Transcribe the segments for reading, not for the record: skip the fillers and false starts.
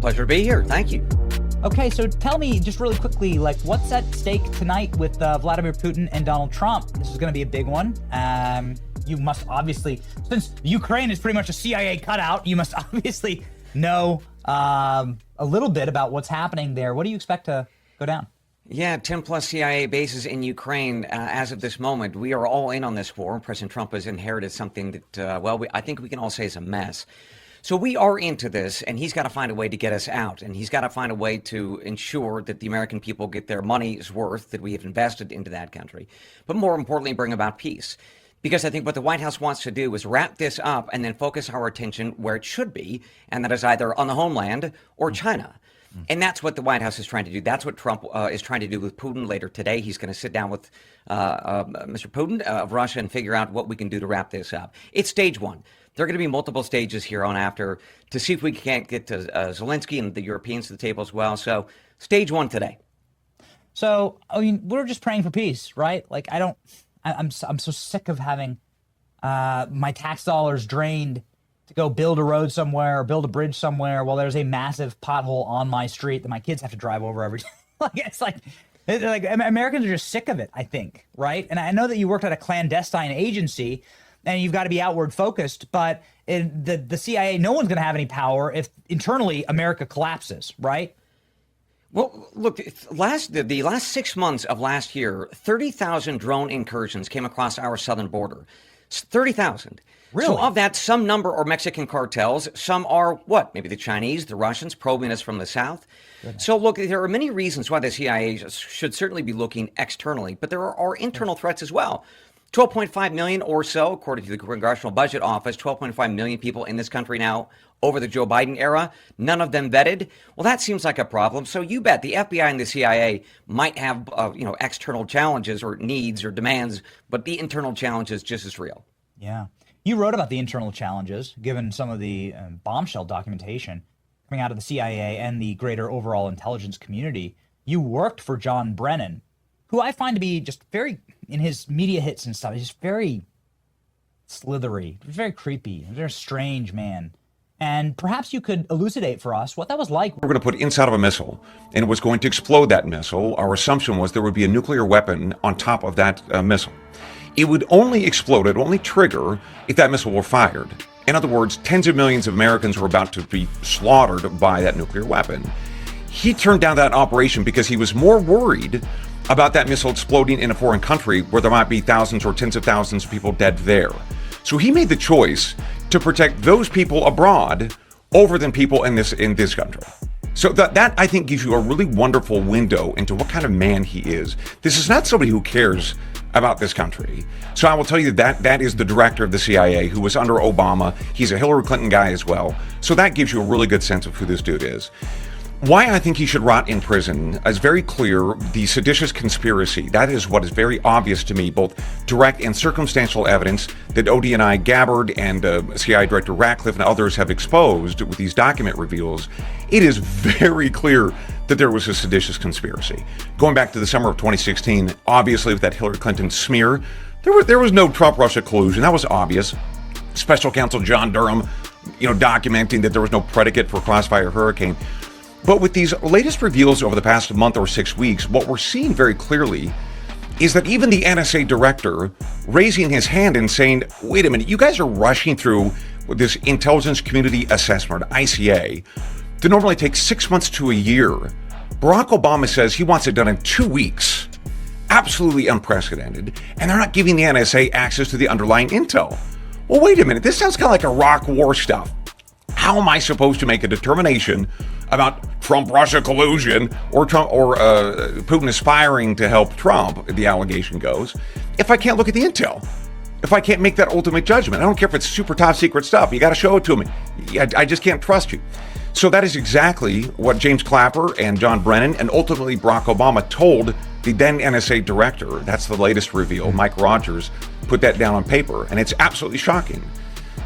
Pleasure to be here. Thank you. Okay, so tell me just really quickly, like, what's at stake tonight with Vladimir Putin and Donald Trump? This is going to be a big one. You must obviously, since Ukraine is pretty much a CIA cutout, you must obviously know a little bit about what's happening there. What do you expect to go down? Yeah, 10 plus CIA bases in Ukraine as of this moment. We are all in on this war. President Trump has inherited something that, I think we can all say is a mess. So we are into this, and he's got to find a way to get us out, and he's got to find a way to ensure that the American people get their money's worth that we have invested into that country, but more importantly, bring about peace. Because I think what the White House wants to do is wrap this up and then focus our attention where it should be, and that is either on the homeland or China. And that's what the White House is trying to do. That's what Trump is trying to do with Putin later today. He's going to sit down with Mr. Putin of Russia and figure out what we can do to wrap this up. It's stage one. There are going to be multiple stages here on after to see if we can't get to Zelensky and the Europeans to the table as well. So stage one today. So, I mean, we're just praying for peace, right? Like, I'm so sick of having my tax dollars drained to go build a road somewhere or build a bridge somewhere while there's a massive pothole on my street that my kids have to drive over every day. It's like Americans are just sick of it, I think, right? And I know that you worked at a clandestine agency and you've got to be outward focused, but the CIA, no one's going to have any power if internally America collapses, right? Well, look, the last 6 months of last year, 30,000 drone incursions came across our southern border. 30,000. Really? So of that, some number are Mexican cartels. Some are what? Maybe the Chinese, the Russians, probing us from the south. Goodness. So look, there are many reasons why the CIA should certainly be looking externally, but there are internal threats as well. 12.5 million or so, according to the Congressional Budget Office, 12.5 million people in this country now over the Joe Biden era, none of them vetted. Well, that seems like a problem. So you bet the FBI and the CIA might have, external challenges or needs or demands, but the internal challenge is just as real. Yeah. You wrote about the internal challenges, given some of the bombshell documentation coming out of the CIA and the greater overall intelligence community. You worked for John Brennan, who I find to be just very, in his media hits and stuff, he's just very slithery, very creepy, very strange man. And perhaps you could elucidate for us what that was like. We're going to put inside of a missile, and it was going to explode that missile. Our assumption was there would be a nuclear weapon on top of that missile. It would only explode, it would only trigger if that missile were fired. In other words, tens of millions of Americans were about to be slaughtered by that nuclear weapon. He turned down that operation because he was more worried about that missile exploding in a foreign country where there might be thousands or tens of thousands of people dead there. So he made the choice to protect those people abroad over than people in this country. So that I think gives you a really wonderful window into what kind of man he is. This is not somebody who cares about this country. So I will tell you that is the director of the CIA who was under Obama. He's a Hillary Clinton guy as well. So that gives you a really good sense of who this dude is. Why I think he should rot in prison is very clear. The seditious conspiracy, that is what is very obvious to me, both direct and circumstantial evidence that ODNI Gabbard and CIA Director Ratcliffe and others have exposed with these document reveals. It is very clear that there was a seditious conspiracy. Going back to the summer of 2016, obviously with that Hillary Clinton smear, there was no Trump-Russia collusion. That was obvious. Special Counsel John Durham, documenting that there was no predicate for Crossfire Hurricane. But with these latest reveals over the past month or 6 weeks, what we're seeing very clearly is that even the NSA director raising his hand and saying, wait a minute, you guys are rushing through this Intelligence Community Assessment, ICA, that normally takes 6 months to a year. Barack Obama says he wants it done in 2 weeks. Absolutely unprecedented. And they're not giving the NSA access to the underlying intel. Well, wait a minute, this sounds kind of like Iraq war stuff. How am I supposed to make a determination about Trump-Russia collusion or Putin aspiring to help Trump, the allegation goes, if I can't look at the intel? If I can't make that ultimate judgment? I don't care if it's super top secret stuff. You got to show it to me. I just can't trust you. So that is exactly what James Clapper and John Brennan and ultimately Barack Obama told the then NSA director. That's the latest reveal. Mike Rogers put that down on paper, and it's absolutely shocking.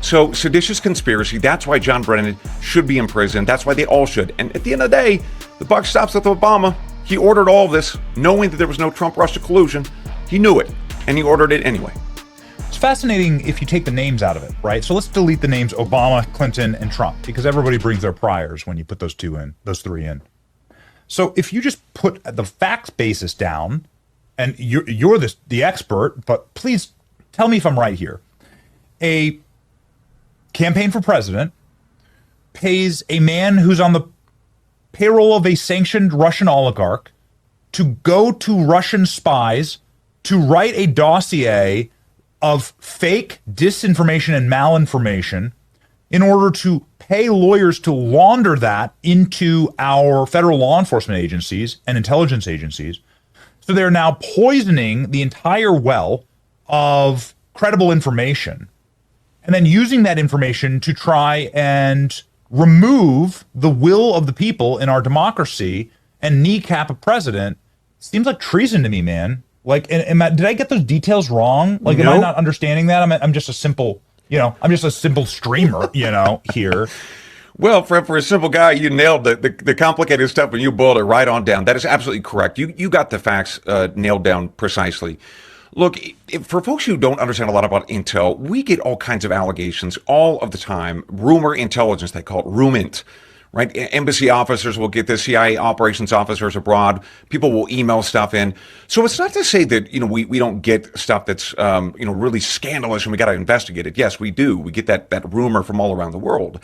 So seditious conspiracy, that's why John Brennan should be in prison. That's why they all should. And at the end of the day, the buck stops with Obama. He ordered all this knowing that there was no Trump-Russia collusion. He knew it, and he ordered it anyway. It's fascinating if you take the names out of it, right? So let's delete the names Obama, Clinton, and Trump, because everybody brings their priors when you put those three in. So if you just put the facts basis down, and you're the expert, but please tell me if I'm right here. A campaign for president pays a man who's on the payroll of a sanctioned Russian oligarch to go to Russian spies to write a dossier of fake disinformation and malinformation in order to pay lawyers to launder that into our federal law enforcement agencies and intelligence agencies. So they're now poisoning the entire well of credible information and then using that information to try and remove the will of the people in our democracy and kneecap a president. Seems like treason to me, man. Like, did I get those details wrong? Like, Nope. am I not understanding that? I'm just a simple, I'm just a simple streamer, here. Well, for a simple guy, you nailed the complicated stuff and you boiled it right on down. That is absolutely correct. You got the facts nailed down precisely. Look, for folks who don't understand a lot about intel, we get all kinds of allegations all of the time. Rumor intelligence, they call it rumint, right? Embassy officers will get this, CIA operations officers abroad. People will email stuff in. So it's not to say that, we don't get stuff that's, really scandalous and we got to investigate it. Yes, we do. We get that rumor from all around the world.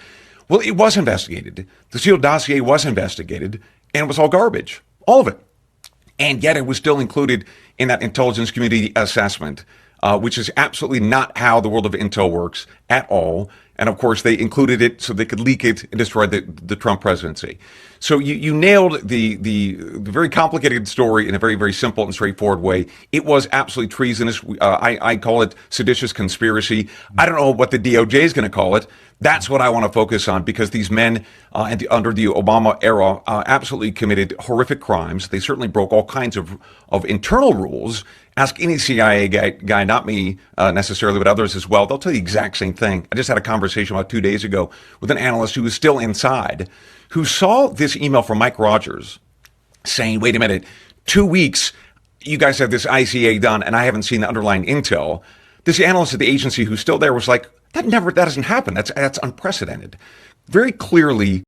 Well, it was investigated. The Steele dossier was investigated, and it was all garbage. All of it. And yet it was still included in that intelligence community assessment, which is absolutely not how the world of intel works at all. And of course, they included it so they could leak it and destroy the Trump presidency. So you nailed the very complicated story in a very, very simple and straightforward way. It was absolutely treasonous. I call it seditious conspiracy. I don't know what the DOJ is going to call it. That's what I want to focus on, because these men under the Obama era absolutely committed horrific crimes. They certainly broke all kinds of internal rules. Ask any CIA guy, not me necessarily, but others as well. They'll tell you the exact same thing. I just had a conversation about 2 days ago with an analyst who was still inside, who saw this email from Mike Rogers saying, wait a minute, 2 weeks, you guys have this ICA done, and I haven't seen the underlying intel. This analyst at the agency who's still there was like, that doesn't happen. That's unprecedented. Very clearly,